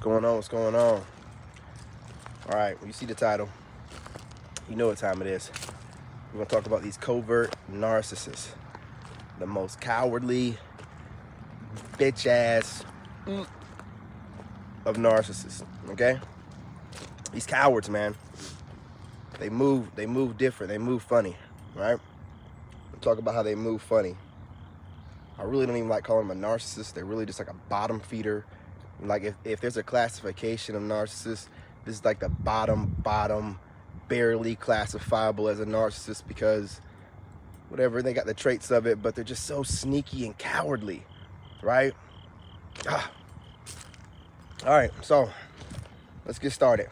going on? What's going on? All right, you see the title. You know what time it is. We're gonna talk about these covert narcissists. The most cowardly, bitch ass of narcissists, okay? These cowards, man. They move different, they move funny, right? We'll talk about how they move funny. I really don't even like calling them a narcissist. They're really just like a bottom feeder. Like if there's a classification of narcissists, this is like the bottom, barely classifiable as a narcissist because whatever, they got the traits of it, but they're just so sneaky and cowardly, right? All right, so let's get started.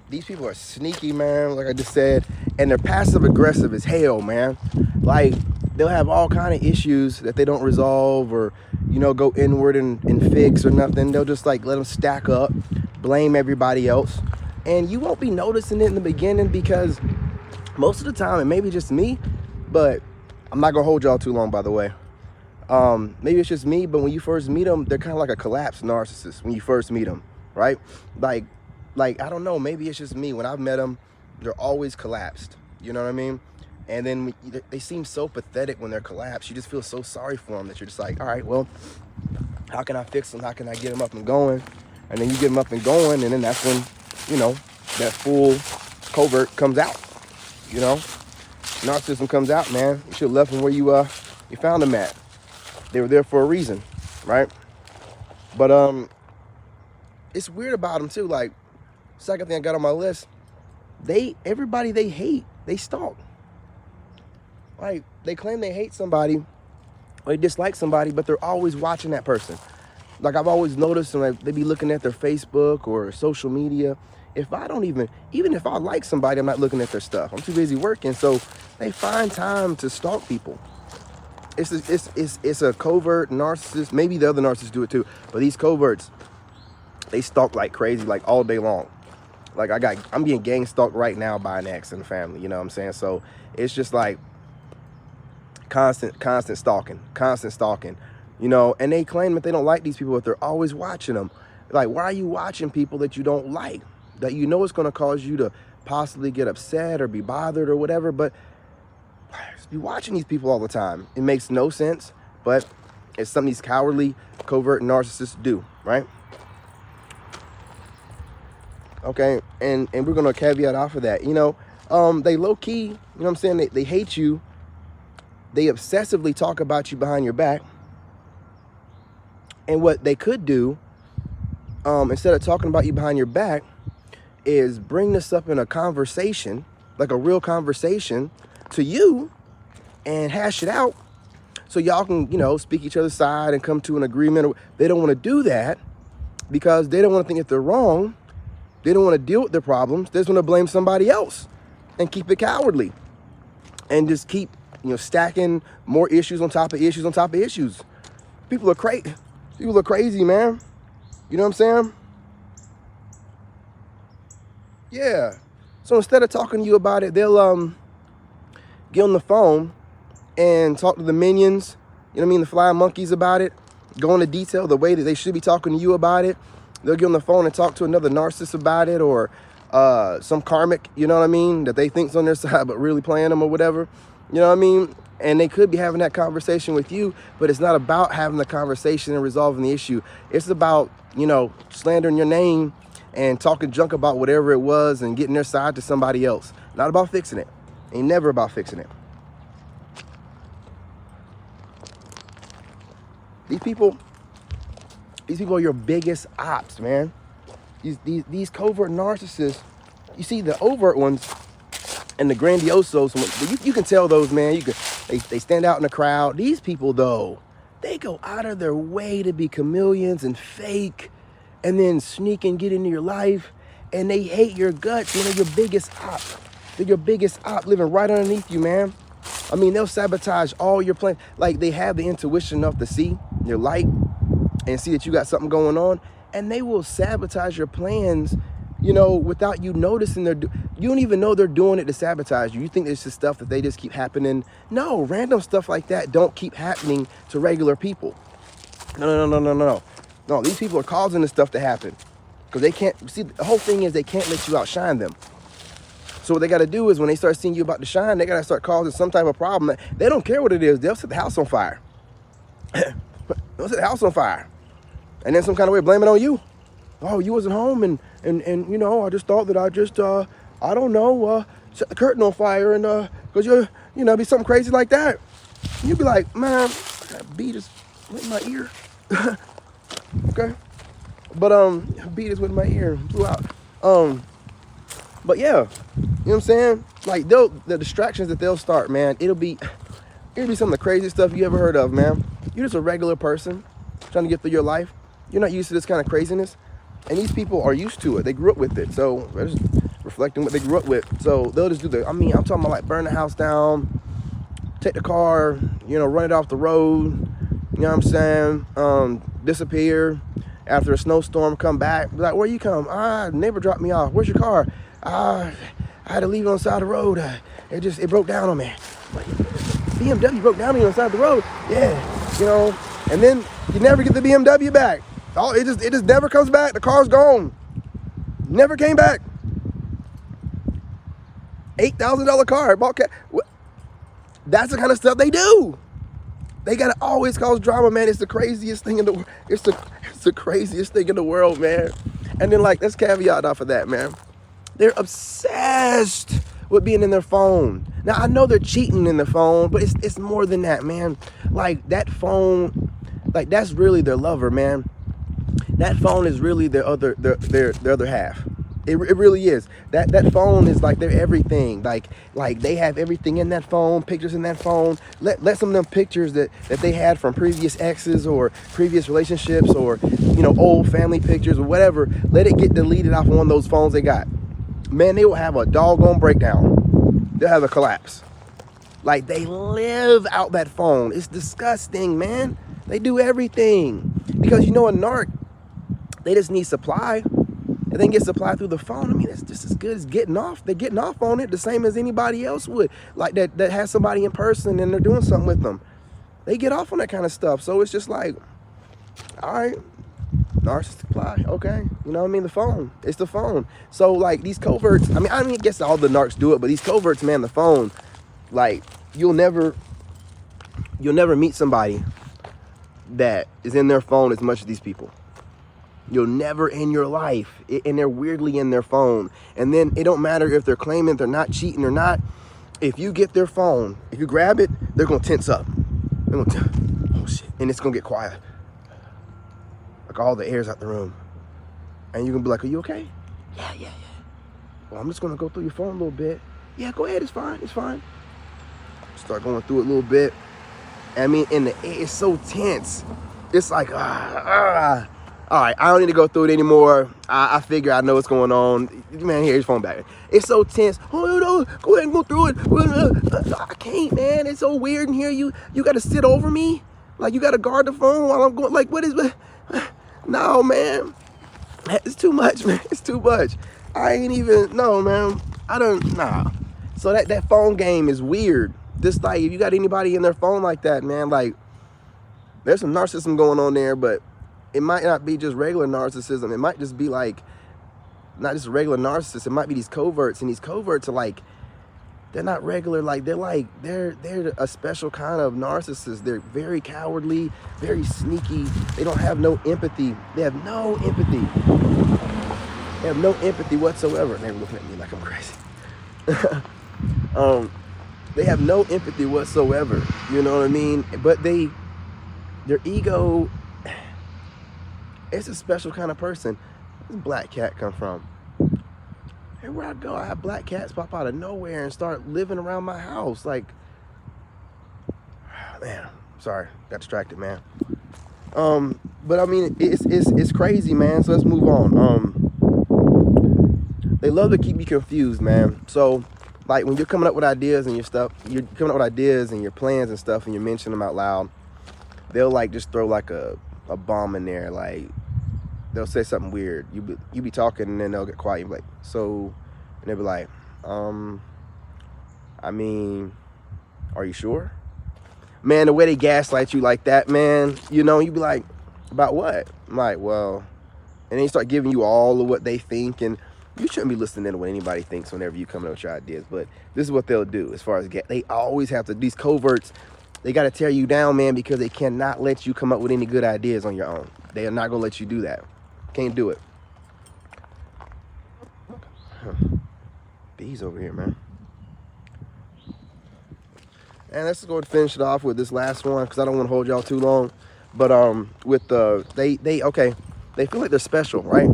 These people are sneaky, man, like I just said, and they're passive aggressive as hell, man. Like they'll have all kind of issues that they don't resolve or, you know, go inward and fix or nothing. They'll just like let them stack up, blame everybody else. And you won't be noticing it in the beginning because most of the time, it may be just me, but I'm not gonna hold y'all too long, by the way. Maybe it's just me, but when you first meet them, they're kind of like a collapsed narcissist when you first meet them, right? Like, I don't know, maybe it's just me. When I've met them, they're always collapsed, you know what I mean? And then they seem so pathetic when they're collapsed. You just feel so sorry for them that you're just like, all right, well, how can I fix them? How can I get them up and going? And then you get them up and going, and then that's when, you know, that full covert comes out, you know? Narcissism comes out, man. You should have left them where you found them at. They were there for a reason, right? But it's weird about them too. Like, second thing I got on my list, everybody they hate, they stalk. Like, they claim they hate somebody or they dislike somebody, but they're always watching that person. Like, I've always noticed, like, they be looking at their Facebook or social media. If I don't even if I like somebody, I'm not looking at their stuff. I'm too busy working, so they find time to stalk people. It's a covert narcissist. Maybe the other narcissists do it too, but these coverts, they stalk like crazy, like all day long. Like I'm being gang stalked right now by an ex in the family. You know what I'm saying? So it's just like constant stalking. You know, and they claim that they don't like these people, but they're always watching them. Like, why are you watching people that you don't like? That you know is going to cause you to possibly get upset or be bothered or whatever, but be watching these people all the time. It makes no sense, but it's something these cowardly, covert narcissists do, right? Okay, and we're going to caveat off of that. You know, they low-key, you know what I'm saying, they hate you. They obsessively talk about you behind your back. And what they could do, instead of talking about you behind your back, is bring this up in a conversation, like a real conversation, to you and hash it out so y'all can, you know, speak each other's side and come to an agreement. They don't want to do that because they don't want to think if they're wrong. They don't want to deal with their problems. They just want to blame somebody else and keep it cowardly and just keep, you know, stacking more issues on top of issues on top of issues. People are crazy, man. You know what I'm saying? Yeah. So instead of talking to you about it, they'll get on the phone and talk to the minions, you know what I mean, the flying monkeys about it, go into detail the way that they should be talking to you about it. They'll get on the phone and talk to another narcissist about it, or some karmic, you know what I mean, that they think's on their side but really playing them or whatever, you know what I mean? And they could be having that conversation with you, but it's not about having the conversation and resolving the issue. It's about, you know, slandering your name and talking junk about whatever it was and getting their side to somebody else. Not about fixing it. Ain't never about fixing it. These people are your biggest ops, man. These covert narcissists, you see the overt ones and the grandiosos, you can tell those, man. They stand out in the crowd. These people, though, they go out of their way to be chameleons and fake and then sneak and get into your life, and they hate your guts. You know, your biggest op. They're your biggest op living right underneath you, man. I mean, they'll sabotage all your plans. Like, they have the intuition enough to see your light and see that you got something going on, and they will sabotage your plans, you know, without you noticing. You don't even know they're doing it to sabotage you. You think it's just stuff that they just keep happening. No, random stuff like that don't keep happening to regular people. No. No, these people are causing this stuff to happen. Because they can't, see, the whole thing is they can't let you outshine them. So what they got to do is when they start seeing you about to shine, they got to start causing some type of problem. They don't care what it is. They'll set the house on fire. They'll set the house on fire. And then some kind of way blame it on you. Oh, you wasn't home and you know, I just thought that I just, I don't know, set the curtain on fire and, because you're, you know, be something crazy like that. And you'd be like, man, that beat is in my ear. Okay. But, beat is with my ear. Blew out. But yeah, you know what I'm saying? Like, the distractions that they'll start, man, it'll be some of the craziest stuff you ever heard of, man. You're just a regular person trying to get through your life. You're not used to this kind of craziness. And these people are used to it. They grew up with it. So they're just reflecting what they grew up with. So they'll just do I'm talking about like burn the house down, take the car, you know, run it off the road, you know what I'm saying? Disappear. After a snowstorm, come back. Be like, where you come? Neighbor dropped me off. Where's your car? I had to leave it on the side of the road. It broke down on me. Like, BMW broke down on the side of the road. Yeah, you know. And then you never get the BMW back. Oh, it just never comes back. The car's gone. Never came back. $8,000 car. That's the kind of stuff they do. They gotta always cause drama, man. It's the craziest thing in the world. It's the craziest thing in the world, man. And then, like, let's caveat off of that, man. They're obsessed with being in their phone. Now, I know they're cheating in their phone, but it's more than that, man. Like, that phone, like, that's really their lover, man. That phone is really their other half. It really is. That phone is like their everything. Like they have everything in that phone, pictures in that phone. Let some of them pictures that they had from previous exes or previous relationships or, you know, old family pictures or whatever, let it get deleted off of one of those phones they got. Man, they will have a doggone breakdown. They'll have a collapse. Like, they live out that phone. It's disgusting, man. They do everything. Because, you know, a narc, they just need supply. And then get supply through the phone. I mean, it's just as good as getting off. They're getting off on it the same as anybody else would. Like that has somebody in person and they're doing something with them. They get off on that kind of stuff. So it's just like, all right, narcissist supply, okay. You know what I mean? The phone. It's the phone. So, like, these coverts, I guess all the narcs do it, but these coverts, man, the phone, like, you'll never meet somebody that is in their phone as much as these people. You'll never in your life, and they're weirdly in their phone. And then it don't matter if they're claiming they're not cheating or not. If you get their phone, if you grab it, they're gonna tense up. They're gonna oh shit, and it's gonna get quiet. Like, all the air's out the room. And you're gonna be like, are you okay? Yeah. Well, I'm just gonna go through your phone a little bit. Yeah, go ahead, it's fine. Start going through it a little bit. I mean, in the air, it's so tense. It's like, all right, I don't need to go through it anymore. I figure I know what's going on. Man, here's your phone back. It's so tense. Oh, no, go ahead and go through it. I can't, man. It's so weird in here. You got to sit over me? Like, you got to guard the phone while I'm going? Like, what is... No, man. It's too much, man. It's too much. I ain't even... No, man. Nah. So that phone game is weird. Just like, if you got anybody in their phone like that, man, like, there's some narcissism going on there, but it might not be just regular narcissism. It might just be like, not just regular narcissists. It might be these coverts, and these coverts are like, they're not regular. Like, they're a special kind of narcissist. They're very cowardly, very sneaky. They don't have no empathy. They have no empathy. They have no empathy whatsoever. And they're looking at me like I'm crazy. They have no empathy whatsoever. You know what I mean? But their ego, it's a special kind of person. Where's this black cat come from? Everywhere I go, I have black cats pop out of nowhere and start living around my house. Like, man, sorry, got distracted, man. But I mean, it's crazy, man. So let's move on. They love to keep you confused, man. So, like, when you're coming up with ideas and your stuff, you're coming up with ideas and your plans and stuff, and you're mentioning them out loud, they'll like just throw like a bomb in there. Like, they'll say something weird. You be talking, and then they'll get quiet. You'll be like, so, and they'll be like, I mean, are you sure? Man, the way they gaslight you like that, man, you know, you be like, about what? I'm like, well, and then they start giving you all of what they think, and you shouldn't be listening to what anybody thinks whenever you come up with your ideas. But this is what they'll do as far as they always have to, these coverts, they got to tear you down, man, because they cannot let you come up with any good ideas on your own. They are not going to let you do that. Can't do it. Bees over here, man. And let's go and finish it off with this last one, because I don't want to hold y'all too long. But with they feel like they're special, right?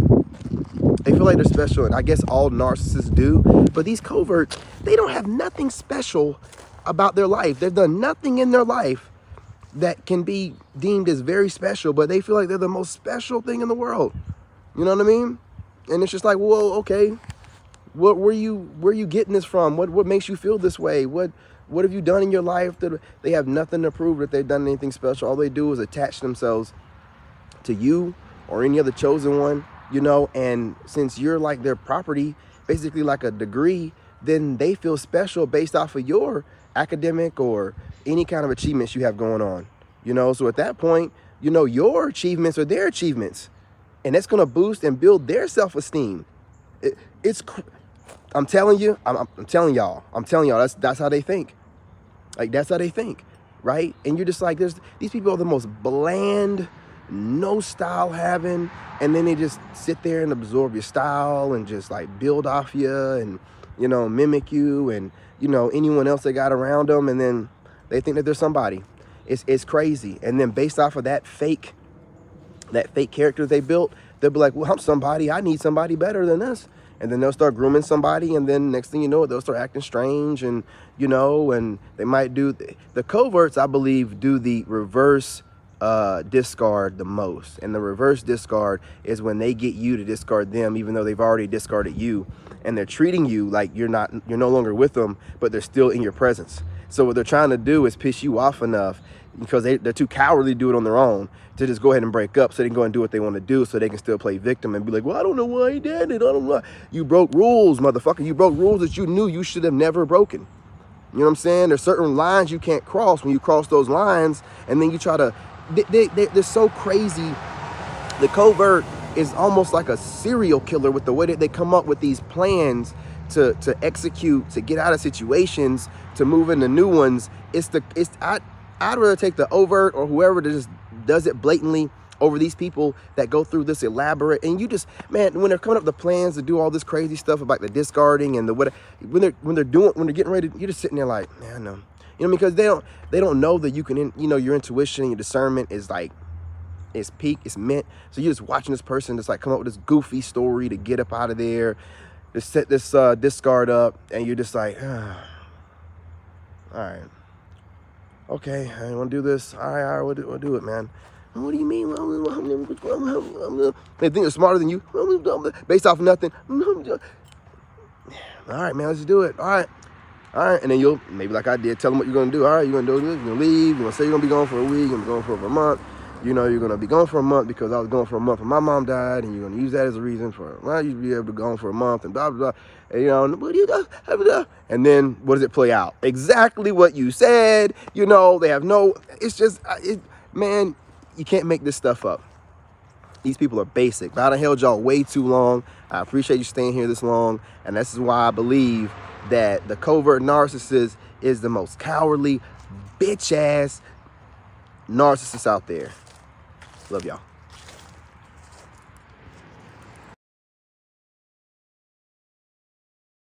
They feel like they're special, and I guess all narcissists do. But these coverts, they don't have nothing special about their life. They've done nothing in their life that can be deemed as very special, but they feel like they're the most special thing in the world. You know what I mean? And it's just like, whoa, okay, where are you getting this from? What makes you feel this way? What have you done in your life that they have nothing to prove that they've done anything special? All they do is attach themselves to you or any other chosen one, you know, and since you're like their property, basically like a degree, then they feel special based off of your academic or any kind of achievements you have going on, you know. So at that point, you know, your achievements are their achievements, and that's going to boost and build their self-esteem. I'm telling you, I'm telling y'all, that's how they think. Like, that's how they think, right? And you're just like, these people are the most bland, no style having, and then they just sit there and absorb your style and just like build off you and, you know, mimic you and, you know, anyone else they got around them, and then they think that they're somebody. It's crazy. And then based off of that fake character they built, they'll be like, well, I'm somebody, I need somebody better than this. And then they'll start grooming somebody, and then next thing you know, they'll start acting strange, and, you know, and they might do the coverts, I believe, do the reverse discard the most. And the reverse discard is when they get you to discard them, even though they've already discarded you, and they're treating you like you're no longer with them, but they're still in your presence. So what they're trying to do is piss you off enough, because they're too cowardly to do it on their own, to just go ahead and break up so they can go and do what they want to do, so they can still play victim and be like, well, I don't know why he did it, I don't know. You broke rules, motherfucker. You broke rules that you knew you should have never broken. You know what I'm saying? There's certain lines you can't cross. When you cross those lines, and then you try to, they're so crazy. The covert is almost like a serial killer with the way that they come up with these plans to execute, to get out of situations, to move into new ones. I'd rather take the overt or whoever that just does it blatantly over these people that go through this elaborate, and you just, man, when they're coming up with the plans to do all this crazy stuff about the discarding and the what, when they're getting ready, you're just sitting there like, man, no, you know, because they don't know that you can, you know, your intuition and your discernment is like, it's peak, it's mint. So you're just watching this person just like come up with this goofy story to get up out of there, to set this discard up, and you're just like, all right. Okay, I want to do this. All right, we'll do it, man. What do you mean? They think they're smarter than you, based off of nothing. All right, man, let's do it. All right. And then you'll, maybe like I did, tell them what you're going to do. All right, you're going to do this. You're going to leave. You're going to say you're going to be gone for a week. You're going to be gone for over a month. You know, you're going to be gone for a month because I was gone for a month and my mom died, and you're going to use that as a reason for, well, you'd be able to go on for a month and blah, blah, blah. And, you know, what do you do? And then what does it play out? Exactly what you said. You know, they have no, it's just, man, you can't make this stuff up. These people are basic. But I done held y'all way too long. I appreciate you staying here this long. And this is why I believe that the covert narcissist is the most cowardly, bitch-ass narcissist out there. Love y'all.